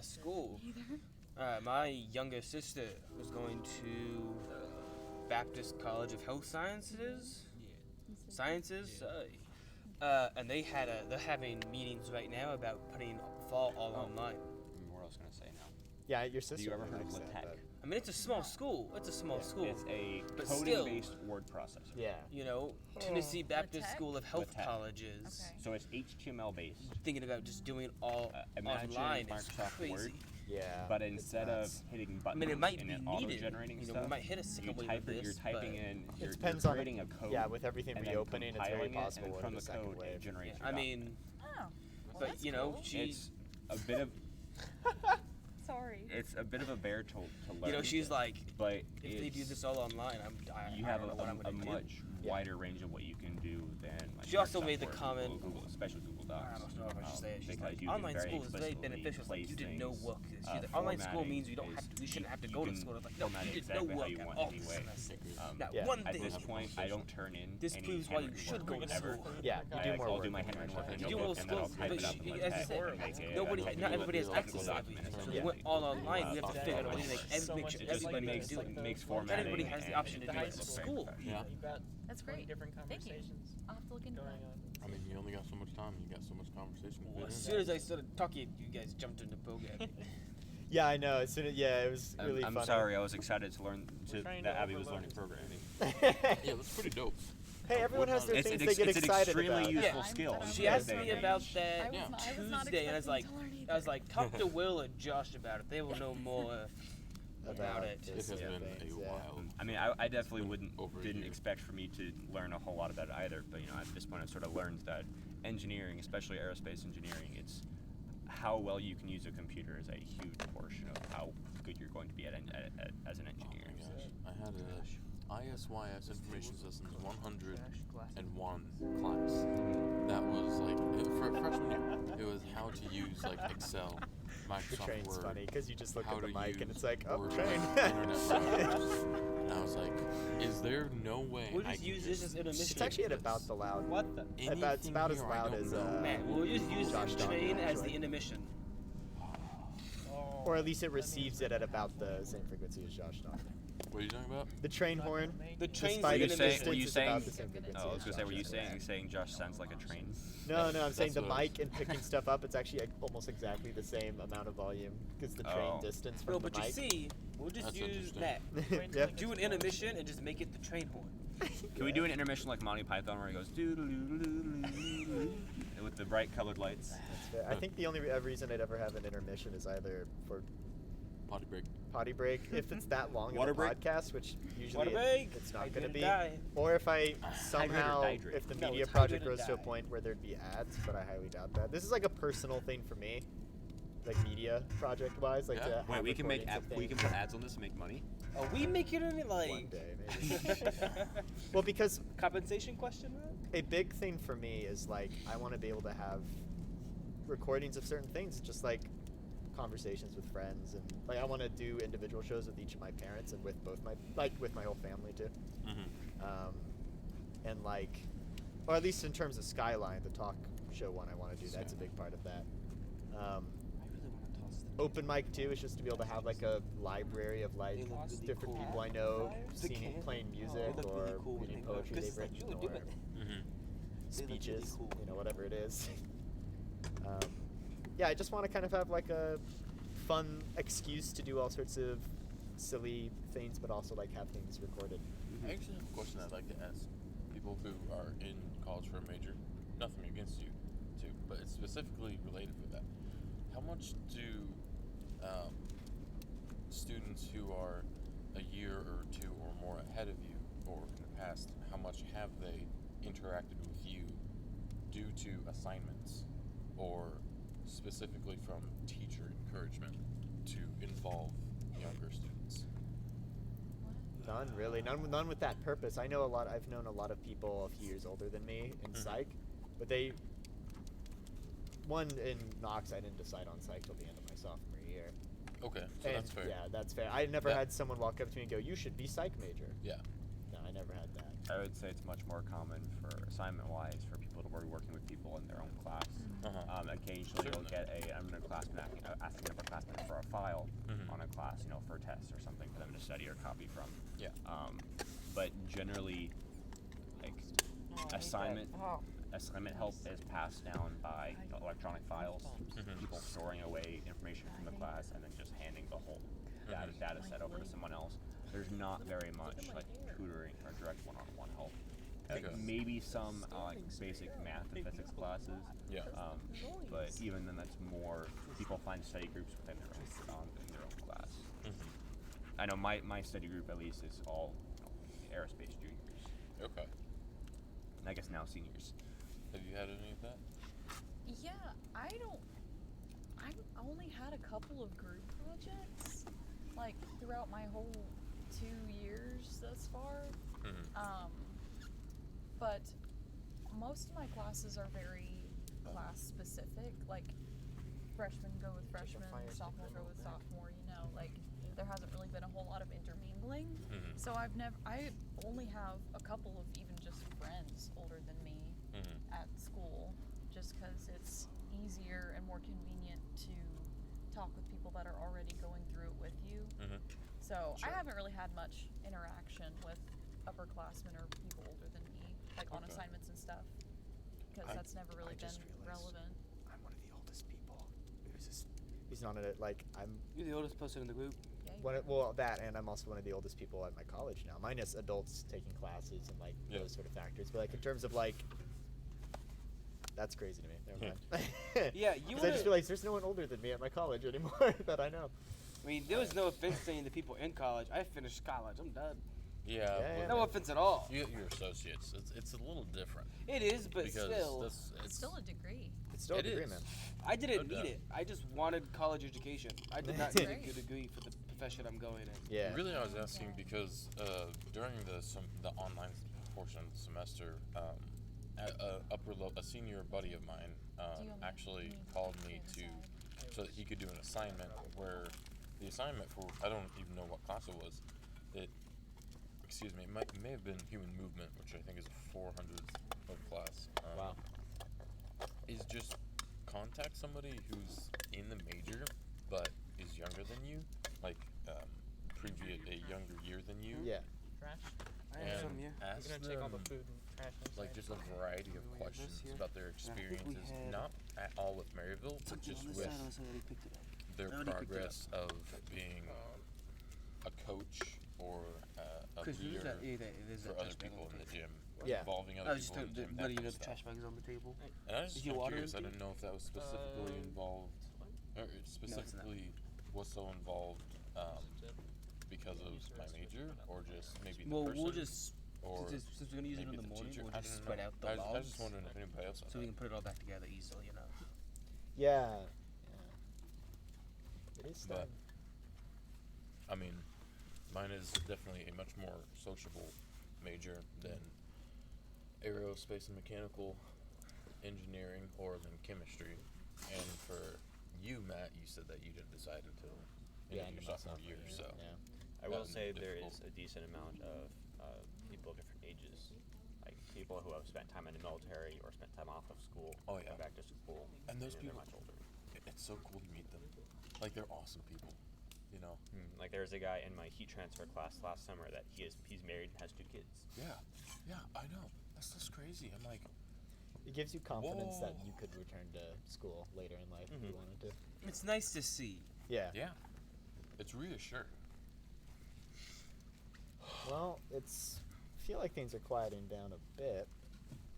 school. My younger sister was going to Baptist College of Health Sciences. And they're having meetings right now about putting fall all online. What else can I say now? Yeah, your Have sister you ever really heard of likes that, LaTeX? but- I mean, it's a small school. It's a small school. It's a But still- coding-based word processor. Yeah. You know, Tennessee Baptist Tech? School of Health Tech. Colleges. Okay. So it's HTML-based, Thinking about just doing it all imagine online is Microsoft crazy. Word, Yeah. but it's instead of nuts. hitting I buttons mean, it might and be it needed. auto-generating You know, stuff, we might hit a you second wave type of it, you're this, typing but in, It you're depends on creating a code, Yeah, with everything and then reopening, it's very compiling it, possible and we'll from hit the a second code, wave. it generates I your Oh. document. Well, but that's you know, cool. she's It's a bit of Sorry. it's a bit of a bear to learn. you know, she's like, but if they do it's- this all online, you I have don't know what I'm a gonna do. much wider range of what you can do than like She also Microsoft made the Word, comment- Google, especially Google Docs. I don't know if I should say it. She's because like, you can online very school is very explicitly beneficial. It's like, place you didn't know things, what. She's like, online school formatting means you don't is- have to. You shouldn't have to you go to can school. It's like, no, format you it did no exactly how work you at want all. anyway. Not Yeah. one At thing. this point, I don't turn in This any proves why you handwritten should work go to ever. school. Yeah, you do more I'll work. do my than handwritten work in a You do notebook, more and then I'll skills, type but it up she, in as you text said, and make it nobody, a not everybody has technical access to everything. document. So Yeah. we went all online. We have to Yeah. figure out a way to make So make much sure it's everybody like can it's do like it. the- makes Not formatting. everybody has the and option to The do high it at school. school. Yeah. You've got That's 20 great. different Thank you. conversations I'll have to look into going that. on. I mean, you only got so much time. You got so much conversation. to Well, fit as in. soon as I started talking, you guys jumped into programming. Yeah, I know. As soon as it was really I'm funny. sorry, I was excited to learn We're trying that to Abby was overload learning it. programming. Yeah, that's pretty dope. Hey, everyone has their It's things an, they get it's an excited extremely about. useful Yeah. skill. I'm- She I'm asked sorry. me about I that Yeah. was not Tuesday, and I was like, expecting to learn I was either. like, talk to Will and Josh about it. They will know more about it. It has yeah, been things, a yeah. while. I mean, I definitely over a didn't year. expect for me to learn a whole lot about it either. But you know, at this point, I've sort of learned that engineering, especially aerospace engineering, it's how well you can use a computer is a huge portion of how good you're going to be as an Oh engineer. my gosh. I had a ISYS Information Systems 101 class. That was like, for a freshman year, it was how to use like Excel, The Microsoft train's Word. funny because you just look how at the to mic and use it's like, oh, Word, train. like, internet routers. And I was like, is there no way We'll I just can use this as intermission. It's actually at about the loud. What the? It's about as anything here I loud don't as, know? Man, we'll just use Josh the Dawkins, train as the actually. intermission. Oh, Or at least it that means receives we're it at gonna about have the to- same frequency as Josh Dawkins. What are you talking about? The train Not horn, gonna make The it. train's despite the its saying- distance, were you is about saying- the same frequency. Oh, I was as gonna say, Josh were you Dawkins. saying Josh sounds like a train? No, I'm saying That's the what I was- mic and picking stuff up, it's actually like almost exactly the same amount of volume because the train Oh. distance from No, the but you mic. see, we'll just That's use interesting. that. Yeah. Do an intermission and just make it the train horn. Can we do an intermission like Monty Python where he goes doo-doo-doo-doo-doo-doo-doo, with the bright colored lights? That's fair. I think the only reason I'd ever have an intermission is either for Potty break. potty break, if it's that long Water of a break? podcast, which usually Water break. it's not Hydrate going to or be, die. or if I somehow, dihydrate. if the No, media it's project hydrate or grows to a die. point where there'd be ads, but I highly doubt that. This is like a personal thing for me, like media project wise, like Yeah. to Wait, have we can make recordings of we can things. put ads on this and make money. Are we making it like One day, maybe. Well, because compensation question mark? a big thing for me is like I want to be able to have recordings of certain things, just like conversations with friends, and like I want to do individual shows with each of my parents and with both with my whole family too. Mm-hmm. And like, or at least in terms of Skyline, the talk show one, I want to do. That's a big part of that. I really want to toss them. Open mic too is just to be able to have like a library of like They look really different cool. people I know The singing, can? playing Oh, music they look or really cool when reading they look. poetry 'Cause they've like, written you would do or it. Mm-hmm. They look really speeches, cool. you know, whatever it is. Yeah, I just want to kind of have like a fun excuse to do all sorts of silly things, but also like have things recorded. I actually have a question I'd like to ask people who are in college for a major. Nothing against you, too, but it's specifically related with that. How much do students who are a year or two or more ahead of you, or in the past, how much have they interacted with you due to assignments, or specifically from teacher encouragement to involve younger students? None really, none with that purpose. I've known a lot of people a few years older than me in Mhm. psych, but one in Knox, I didn't decide on psych till the end of my sophomore year. Okay, so And that's fair. yeah, that's fair. I never That- had someone walk up to me and go, "You should be psych major." Yeah. No, I never had that. I would say it's much more common for assignment-wise for people to be working with people in their own class. Uh-huh. Occasionally, you'll Certainly. get I'm an upperclassman asking an upperclassman for a file Mhm. on a class, you know, for a test or something for them to study or copy from. Yeah. But generally, like assignment assignment help is passed down by electronic files, people storing away information from the class and then just handing the whole data set over to someone else. There's not very much like tutoring or direct one-on-one help. Like, maybe some like basic math and physics classes. Yeah. But even then, that's more people find study groups within their own class. I know my study group at least is all aerospace juniors. Okay. And I guess now seniors. Have you had any of that? Yeah, I only had a couple of group projects, like, throughout my whole 2 years thus far. But most of my classes are very class specific. Like, freshmen go with freshmen, sophomore go with sophomore, you know, like, there hasn't really been a whole lot of intermingling. So I only have a couple of even just friends older than me at school, just because it's easier and more convenient to talk with people that are already going through it with you. So I haven't really had much interaction with upperclassmen or people older than me, like on assignments and stuff, because that's never really been relevant. I'm one of the oldest people. He's not in it. Like, You're the oldest person in the group. well, that, and I'm also one of the oldest people at my college now. Minus adults taking classes and like those sort of factors. But like in terms of like, that's crazy to me. Never mind. Yeah, you 'Cause I just realized there's no one older than me at my college anymore that I know. I mean, there was no offense saying the people in college. I finished college. I'm done. Yeah. Yeah, No offense at all. You get your associates. It's a little different. It is, but because still. It's still a degree. It's still a It degree, is. man. I didn't No need doubt. it. I just wanted college education. I did not need a good degree for the profession I'm going in. Yeah. Really, I was asking because during the online portion of the semester, a senior buddy of mine actually called me so that he could do an assignment where the assignment for, I don't even know what class it was. It may have been human movement, which I think is a 400 of class. Wow. Is just contact somebody who's in the major but is younger than you, like a younger year than you. Yeah. Trash. I have some, And yeah. ask You're gonna take all the them, food and trash inside. like, just a variety of This questions here. about their I think we experiences, had not at all with Maryville, but Something just on this with side unless I already picked it up. their I already picked it progress of being a coach or a Chris, leader there's for that other trash bag people on in the table. gym, Yeah. involving I other was just people in the gym, that letting you kind know of the stuff. trash bag is on the table. And I was Is just your water curious. I empty? didn't know if that was specifically involved, or specifically was so involved because of my major, or just maybe the Well, person, we'll just or since we're gonna use it maybe in the morning, teacher. we'll I just don't spread know. out the I was logs just wondering if anybody else. so we can put it all back together easily, you know. Yeah. It is But fun. I mean, mine is definitely a much more sociable major than aerospace and mechanical engineering or than chemistry. And for you, Matt, you said that you didn't decide until Yeah, your into my sophomore year. So Yeah. I will That'd say be there difficult. is a decent amount of people of different ages, like people who have spent time in the military or spent time off of school, Oh, yeah. come back to school, And those they're people- much older. it's so cool to meet them. Like, they're awesome people, you know. Like there was a guy in my heat transfer class last summer that he's married and has 2 kids. Yeah, I know. That's just crazy. I'm like, It gives you confidence that Whoa. you could return to school later in life if you wanted to. It's nice to see. Yeah. yeah, it's reassuring. Well, I feel like things are quieting down a bit.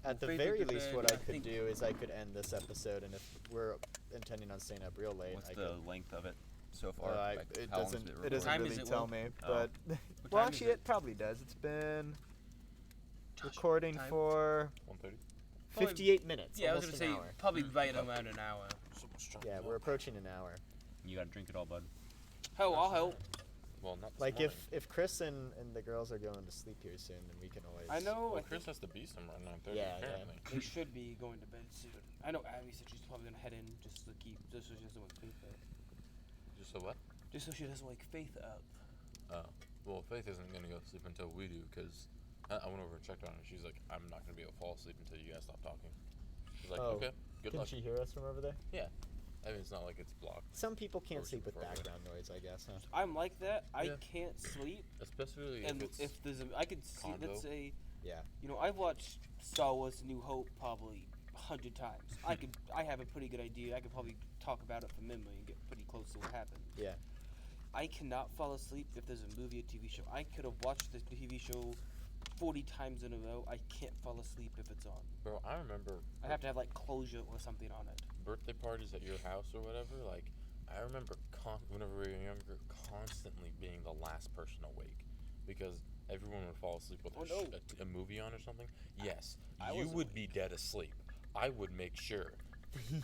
At the Faith very with the least, bed, what I I could think- do is I could end this episode, and if we're intending on staying up real late, What's I the could. length of it so far? It how long has doesn't. been It recorded? doesn't Time really is it, tell Will? me, Oh. but What well, time is actually, it? it probably does. It's been Josh, recording time? for 1:30. 58 minutes. Yeah, I was almost gonna an say hour. probably right around an hour. Yeah, we're approaching an hour. You gotta drink it all, bud. Hell, I'll help. Well, not this Like morning. if Chris and the girls are going to sleep here soon, then we can always. I know. Well, I Chris think has to be somewhere at 9:30. Yeah, yeah. apparently. they should be going to bed soon. I know Abby said she's probably gonna head in just so she doesn't wake Faith up. Just so what? Just so she doesn't wake Faith up. Well, Faith isn't gonna go to sleep until we do, because I went over and checked on her. She's like, I'm not gonna be able to fall asleep until you guys stop talking. She's like, Oh, okay, good Can luck. she hear us from over there? Yeah. I mean, it's not like it's blocked. Some people can't Or sleep with super far away. background noise, I guess, huh? I'm like that. I Yeah. can't sleep, Especially and if it's if there's I could see. condo. Let's say Yeah. You know, I've watched Star Wars: A New Hope probably 100 times. I have a pretty good idea. I could probably talk about it from memory and get pretty close to what happened. Yeah. I cannot fall asleep if there's a movie or TV show. I could have watched this TV show 40 times in a row. I can't fall asleep if it's on. Bro, I remember I have to have like closure or something on it. birthday parties at your house or whatever. Like, I remember whenever we were younger, constantly being the last person awake because everyone would fall asleep with a movie on or something. Yes, I you was would be dead asleep. I would make sure.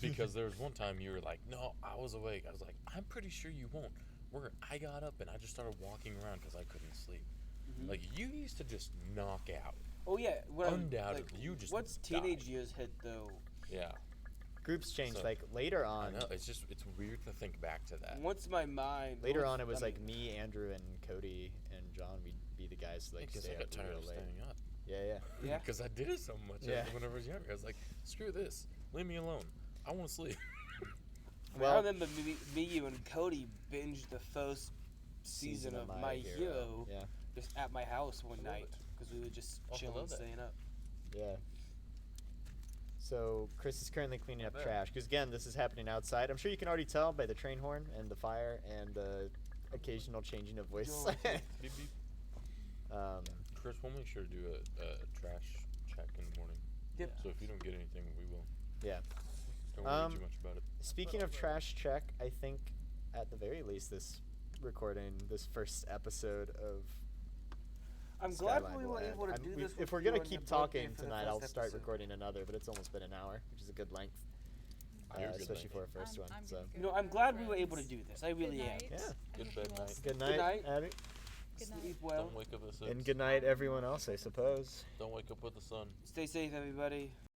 Because there was one time you were like, no, I was awake. I was like, I'm pretty sure you won't. I got up and I just started walking around because I couldn't sleep. Like, you used to just knock out. Oh yeah, Undoubtedly, you just once teenage years hit though. Yeah. Groups changed. So- Like later I on. know, it's weird to think back to that. Once my mind. Later on, once- it was I like mean, me, Andrew, and Cody and John. We'd be the guys to, like Because stay I got up tired real of late. staying up. Yeah. Yeah. Because I did it so much Yeah. whenever I was younger. I was like, screw this. Leave me alone. I want to sleep. I remember me, you, and Cody binged the first season of My Hero Yeah. just at my house one I love night it. because we were just Oh, I chilling, love that. staying up. Yeah. So Chris is currently cleaning up bet. trash because again, this is happening outside. I'm sure you can already tell by the train horn and the fire and the occasional changing of voice. Beep, beep. um, Chris, we'll make sure to do a trash check in the morning. Yep. So if you don't get anything, we will. yeah. Don't worry too much about it. Speaking of trash check, I think at the very least this first episode of I'm glad Skyline we will were end. able to do this. If with we're you gonna on keep your birthday talking for the tonight, first I'll start episode. recording another, but it's almost been an hour, which is a good length, You're a good especially length. for a first one. I'm So gonna go You know, with I'm my glad we were able to friends. do this. I really Good am. night. Yeah. I Good hope bed you all night. sleep good Good night, night. Abby, Good night. Sleep well. Don't wake up at 6. and good night everyone else, I suppose. Don't wake up with the sun. Stay safe, everybody.